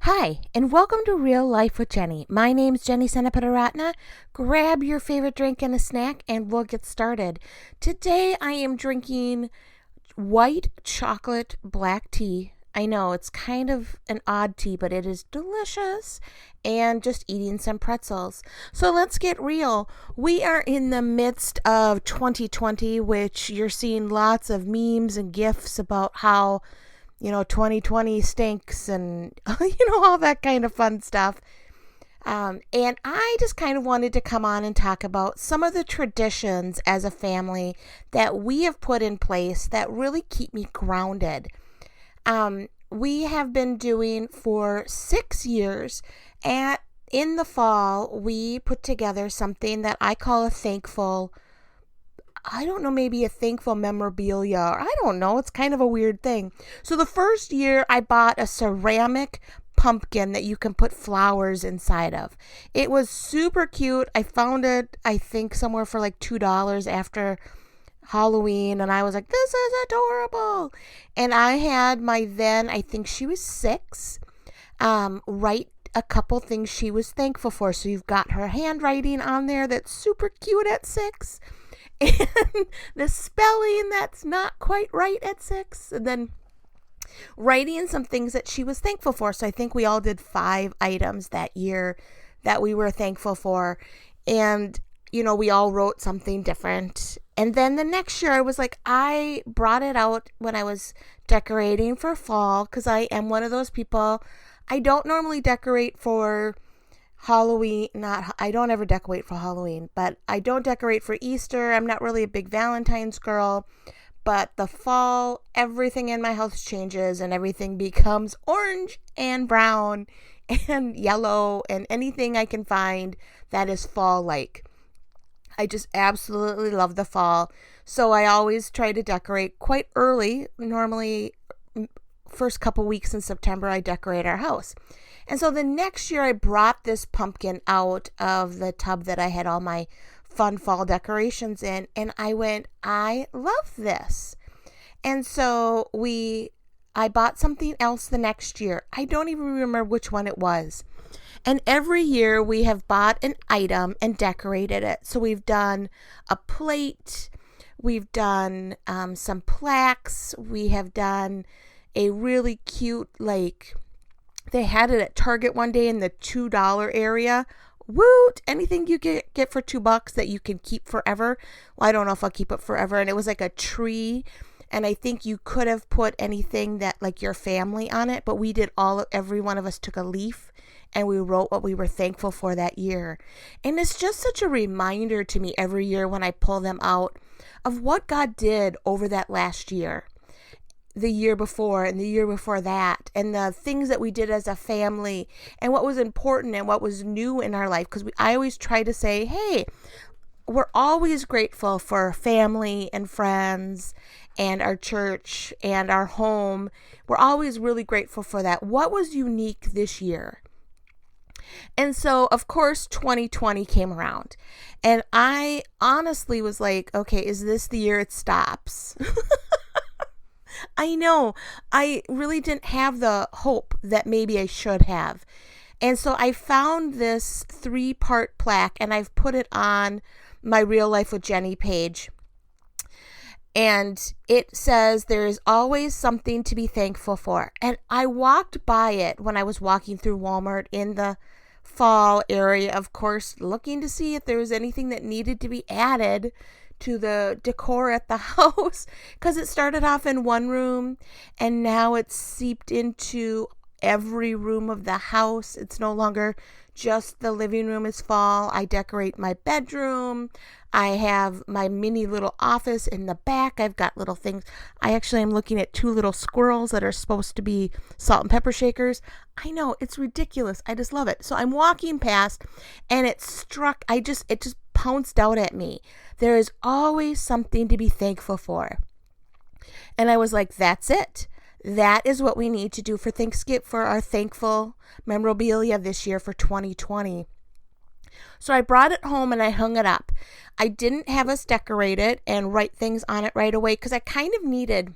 Hi, and welcome to Real Life with Jenny. My name's Jenny Senaparatna. Grab your favorite drink and a snack, and we'll get started. Today, I am drinking white chocolate black tea. I know it's kind of an odd tea, but it is delicious, and just eating some pretzels. So let's get real. We are in the midst of 2020, which you're seeing lots of memes and GIFs about how 2020 stinks and, all that kind of fun stuff. And I just kind of wanted to come on and talk about some of the traditions as a family that we have put in place that really keep me grounded. We have been doing for 6 years. In the fall, we put together something that I call maybe a thankful memorabilia, or I don't know, it's kind of a weird thing. So the first year I bought a ceramic pumpkin that you can put flowers inside of. It was super cute. I found it, I think, somewhere for like $2 after Halloween, and I was like, this is adorable. And I had I think she was 6, write a couple things she was thankful for. So you've got her handwriting on there that's super cute at 6. And the spelling that's not quite right at 6, and then writing some things that she was thankful for. So I think we all did 5 items that year that we were thankful for. And, we all wrote something different. And then the next year I brought it out when I was decorating for fall, because I am one of those people. I don't normally decorate for Halloween. I don't ever decorate for Halloween, but I don't decorate for Easter. I'm not really a big Valentine's girl, but the fall, everything in my house changes and everything becomes orange and brown and yellow and anything I can find that is fall-like. I just absolutely love the fall. So I always try to decorate quite early. Normally, first couple weeks in September, I decorate our house. And so the next year I brought this pumpkin out of the tub that I had all my fun fall decorations in, and I went, I love this. And so I bought something else the next year. I don't even remember which one it was. And every year we have bought an item and decorated it. So we've done a plate, we've done some plaques, we have done a really cute, they had it at Target one day in the $2 area. Woot! Anything you get for $2 that you can keep forever. Well, I don't know if I'll keep it forever. And it was like a tree. And I think you could have put anything that like your family on it. But we did every one of us took a leaf and we wrote what we were thankful for that year. And it's just such a reminder to me every year when I pull them out of what God did over that last year. The year before and the year before that, and the things that we did as a family and what was important and what was new in our life. Because I always try to say, hey, we're always grateful for family and friends and our church and our home. We're always really grateful for that. What was unique this year? And so, of course, 2020 came around, and I honestly was like, okay, is this the year it stops? I know, I really didn't have the hope that maybe I should have. And so I found this 3-part plaque, and I've put it on my Real Life with Jenny page. And it says, there is always something to be thankful for. And I walked by it when I was walking through Walmart in the fall area, of course, looking to see if there was anything that needed to be added to the decor at the house, because it started off in one room and now it's seeped into every room of the house. It's no longer just the living room is fall. I decorate my bedroom. I have my mini little office in the back. I've got little things. I actually am looking at 2 little squirrels that are supposed to be salt and pepper shakers. I know, it's ridiculous. I just love it. So I'm walking past and it just pounced out at me. There is always something to be thankful for. And I was like, that's it. That is what we need to do for Thanksgiving, for our thankful memorabilia this year for 2020. So I brought it home and I hung it up. I didn't have us decorate it and write things on it right away because I kind of needed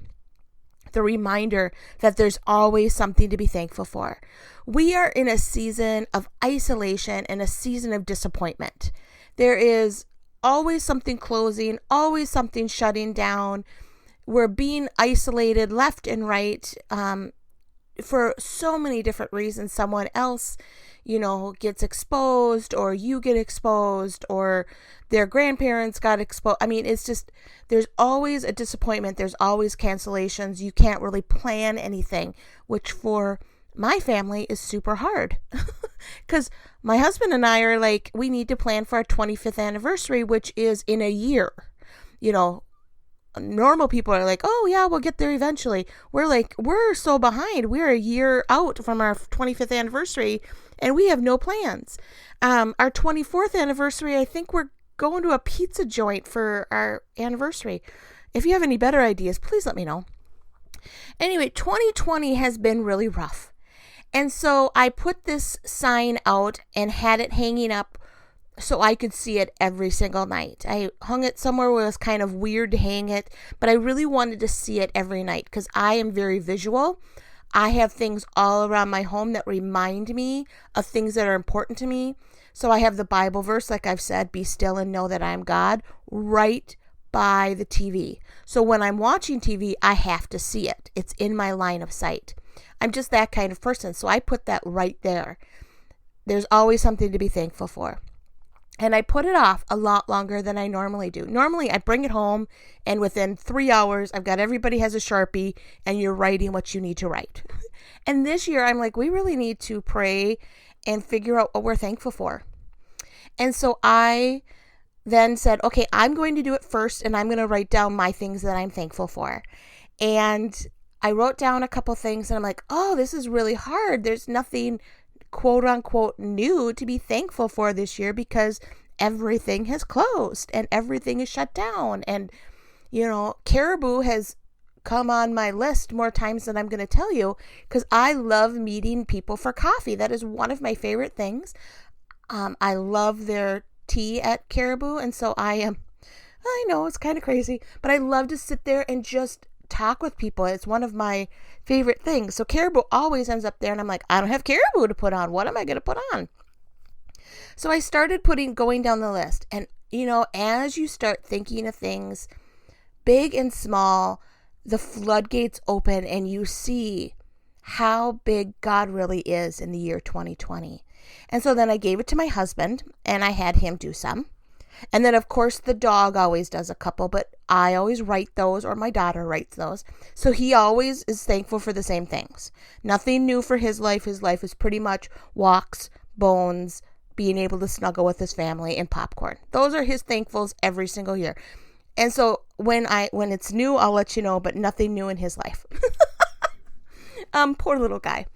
the reminder that there's always something to be thankful for. We are in a season of isolation and a season of disappointment. There is always something closing, always something shutting down. We're being isolated left and right for so many different reasons. Someone else, gets exposed, or you get exposed, or their grandparents got exposed. I mean, it's just, there's always a disappointment. There's always cancellations. You can't really plan anything, which for my family is super hard because my husband and I are like, we need to plan for our 25th anniversary, which is in a year. Normal people are like, oh yeah, we'll get there eventually. We're like, we're so behind. We're a year out from our 25th anniversary and we have no plans. Our 24th anniversary, I think we're going to a pizza joint for our anniversary. If you have any better ideas, please let me know. Anyway, 2020 has been really rough. And so I put this sign out and had it hanging up so I could see it every single night. I hung it somewhere where it was kind of weird to hang it, but I really wanted to see it every night because I am very visual. I have things all around my home that remind me of things that are important to me. So I have the Bible verse, like I've said, be still and know that I am God, right by the TV. So when I'm watching TV, I have to see it. It's in my line of sight. I'm just that kind of person. So I put that right there. There's always something to be thankful for. And I put it off a lot longer than I normally do. Normally I bring it home and within 3 hours, I've got everybody has a Sharpie and you're writing what you need to write. And this year I'm like, we really need to pray and figure out what we're thankful for. And so I then said, okay, I'm going to do it first and I'm going to write down my things that I'm thankful for. And I wrote down a couple things and I'm like, oh, this is really hard. There's nothing quote unquote new to be thankful for this year because everything has closed and everything is shut down. And, Caribou has come on my list more times than I'm going to tell you because I love meeting people for coffee. That is one of my favorite things. I love their tea at Caribou. And so I know it's kind of crazy, but I love to sit there and just talk with people. It's one of my favorite things. So Caribou always ends up there and I'm like, I don't have Caribou to put on. What am I going to put on? So I started going down the list. And, as you start thinking of things big and small, the floodgates open and you see how big God really is in the year 2020. And so then I gave it to my husband and I had him do some. And then, of course, the dog always does a couple, but I always write those, or my daughter writes those. So he always is thankful for the same things. Nothing new for his life. His life is pretty much walks, bones, being able to snuggle with his family, and popcorn. Those are his thankfuls every single year. And so when it's new, I'll let you know, but nothing new in his life. Poor little guy.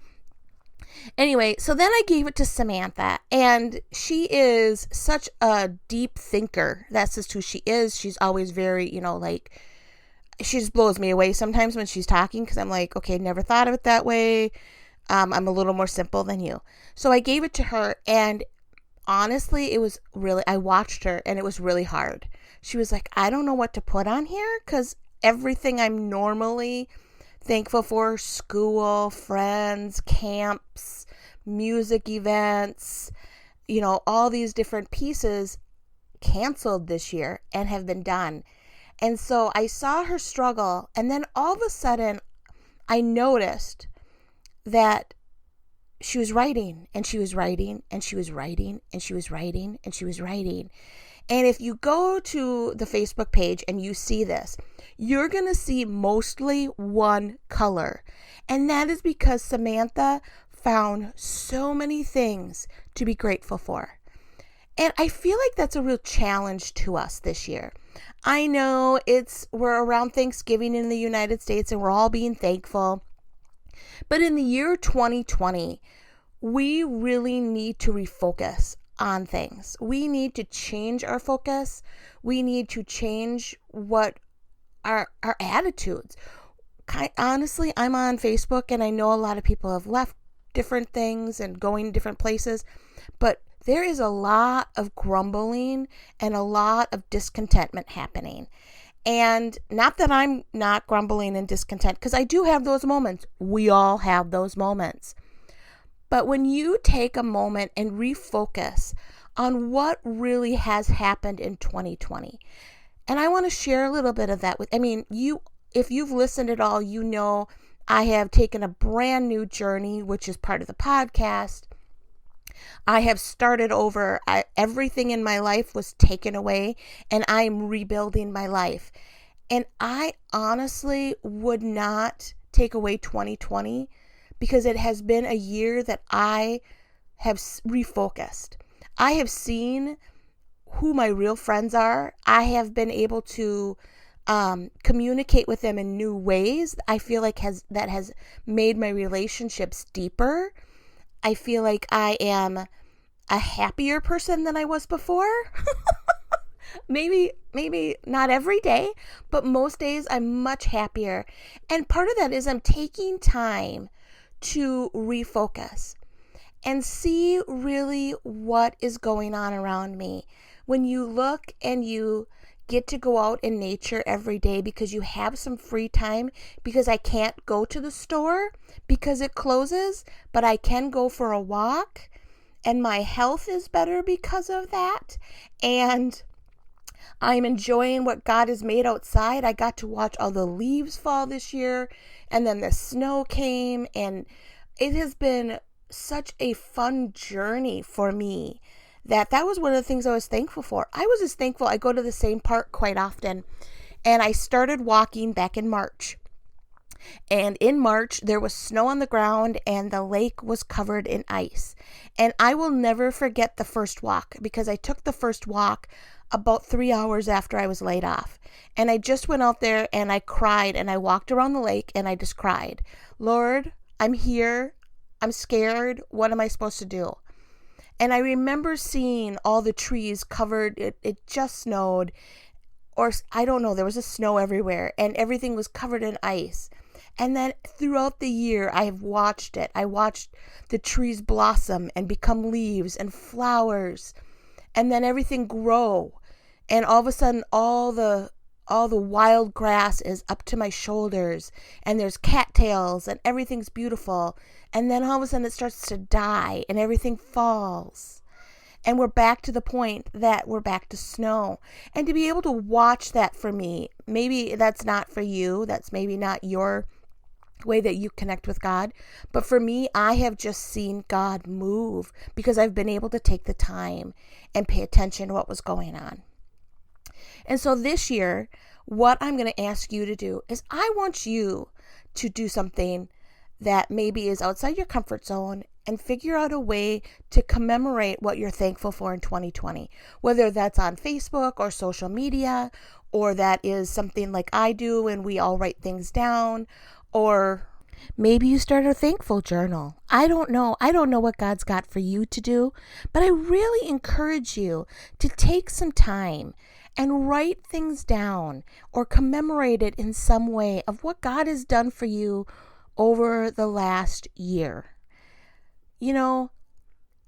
Anyway, so then I gave it to Samantha, and she is such a deep thinker. That's just who she is. She's always very, she just blows me away sometimes when she's talking because I'm like, okay, never thought of it that way. I'm a little more simple than you. So I gave it to her, and honestly, I watched her, and it was really hard. She was like, I don't know what to put on here because everything I'm normally thankful for, school, friends, camps, music events, all these different pieces canceled this year and have been done. And so I saw her struggle, and then all of a sudden I noticed that she was writing and she was writing and she was writing and she was writing and she was writing. And if you go to the Facebook page and you see this, you're going to see mostly one color. And that is because Samantha found so many things to be grateful for. And I feel like that's a real challenge to us this year. I know we're around Thanksgiving in the United States and we're all being thankful. But in the year 2020, we really need to refocus on things. We need to change our focus. We need to change what our attitudes. Honestly, I'm on Facebook and I know a lot of people have left different things and going different places, but there is a lot of grumbling and a lot of discontentment happening. And not that I'm not grumbling and discontent, because I do have those moments. We all have those moments. But when you take a moment and refocus on what really has happened in 2020, and I want to share a little bit of that with, if you've listened at all, you know I have taken a brand new journey, which is part of the podcast. I have started over. Everything in my life was taken away, and I'm rebuilding my life. And I honestly would not take away 2020 because it has been a year that I have refocused. I have seen who my real friends are. I have been able to communicate with them in new ways. I feel like that has made my relationships deeper. I feel like I am a happier person than I was before. Maybe not every day, but most days I'm much happier. And part of that is I'm taking time to refocus and see really what is going on around me. When you look and you get to go out in nature every day because you have some free time, because I can't go to the store because it closes, but I can go for a walk, and my health is better because of that. And I'm enjoying what God has made outside. I got to watch all the leaves fall this year, and then the snow came, and it has been such a fun journey for me that was one of the things I was thankful for. I was just thankful. I go to the same park quite often, and I started walking back in March. And in March, there was snow on the ground and the lake was covered in ice. And I will never forget the first walk, because I took the first walk about 3 hours after I was laid off. And I just went out there and I cried, and I walked around the lake and I just cried. Lord, I'm here. I'm scared. What am I supposed to do? And I remember seeing all the trees covered. It just snowed, or I don't know, there was a snow everywhere, and everything was covered in ice. And then throughout the year, I have watched it. I watched the trees blossom and become leaves and flowers, and then everything grow. And all of a sudden, all the wild grass is up to my shoulders, and there's cattails, and everything's beautiful. And then all of a sudden it starts to die and everything falls. And we're back to the point that we're back to snow. And to be able to watch that, for me, maybe that's not for you. That's maybe not your way that you connect with God. But for me, I have just seen God move because I've been able to take the time and pay attention to what was going on. And so this year, what I'm going to ask you to do is I want you to do something that maybe is outside your comfort zone and figure out a way to commemorate what you're thankful for in 2020, whether that's on Facebook or social media, or that is something like I do and we all write things down, or maybe you start a thankful journal. I don't know what God's got for you to do, but I really encourage you to take some time and write things down or commemorate it in some way of what God has done for you over the last year. You know,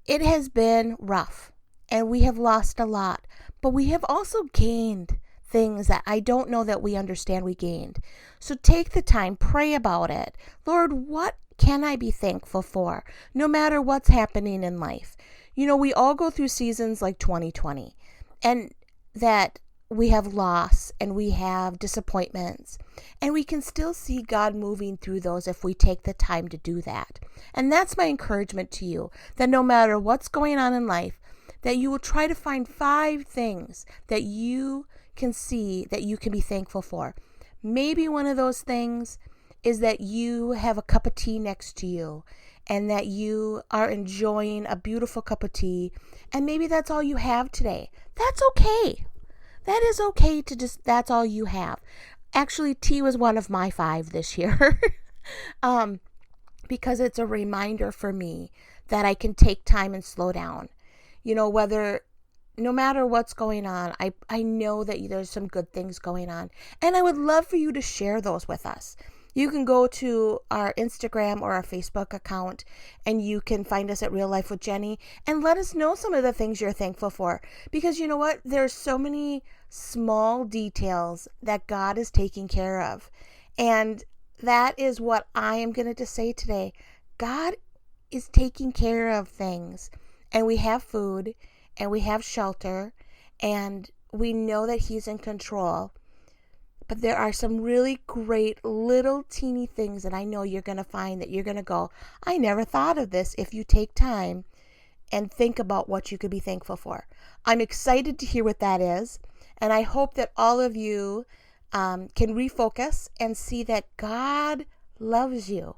it has been rough and we have lost a lot, but we have also gained things that I don't know that we understand we gained. So take the time, pray about it. Lord, what can I be thankful for no matter what's happening in life? You know, we all go through seasons like 2020, and that we have loss and we have disappointments, and we can still see God moving through those if we take the time to do that. And that's my encouragement to you, that no matter what's going on in life, that you will try to find 5 things that you can see that you can be thankful for. Maybe one of those things is that you have a cup of tea next to you and that you are enjoying a beautiful cup of tea, and maybe that's all you have today. That's okay. That is okay to just, that's all you have. Actually, tea was one of my 5 this year because it's a reminder for me that I can take time and slow down. You know, no matter what's going on, I know that there's some good things going on. And I would love for you to share those with us. You can go to our Instagram or our Facebook account and you can find us at Real Life with Jenny and let us know some of the things you're thankful for. Because you know what? There's so many small details that God is taking care of. And that is what I am going to say today. God is taking care of things. And we have food and we have shelter and we know that He's in control. But there are some really great little teeny things that I know you're going to find that you're going to go, I never thought of this, if you take time and think about what you could be thankful for. I'm excited to hear what that is. And I hope that all of you can refocus and see that God loves you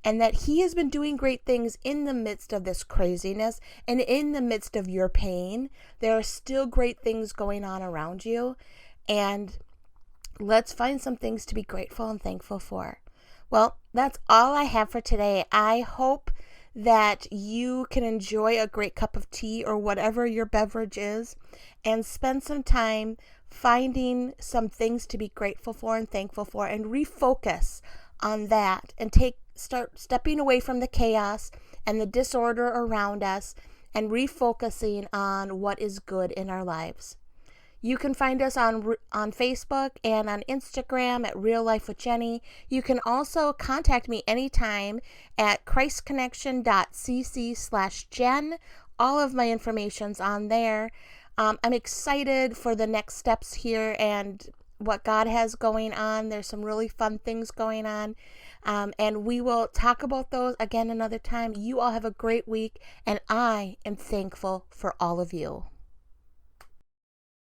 and that He has been doing great things in the midst of this craziness and in the midst of your pain. There are still great things going on around you. And let's find some things to be grateful and thankful for. Well, that's all I have for today. I hope that you can enjoy a great cup of tea or whatever your beverage is and spend some time finding some things to be grateful for and thankful for and refocus on that and start stepping away from the chaos and the disorder around us and refocusing on what is good in our lives. You can find us on Facebook and on Instagram at Real Life with Jenny. You can also contact me anytime at christconnection.cc/Jen. All of my information's on there. I'm excited for the next steps here and what God has going on. There's some really fun things going on. And we will talk about those again another time. You all have a great week, and I am thankful for all of you.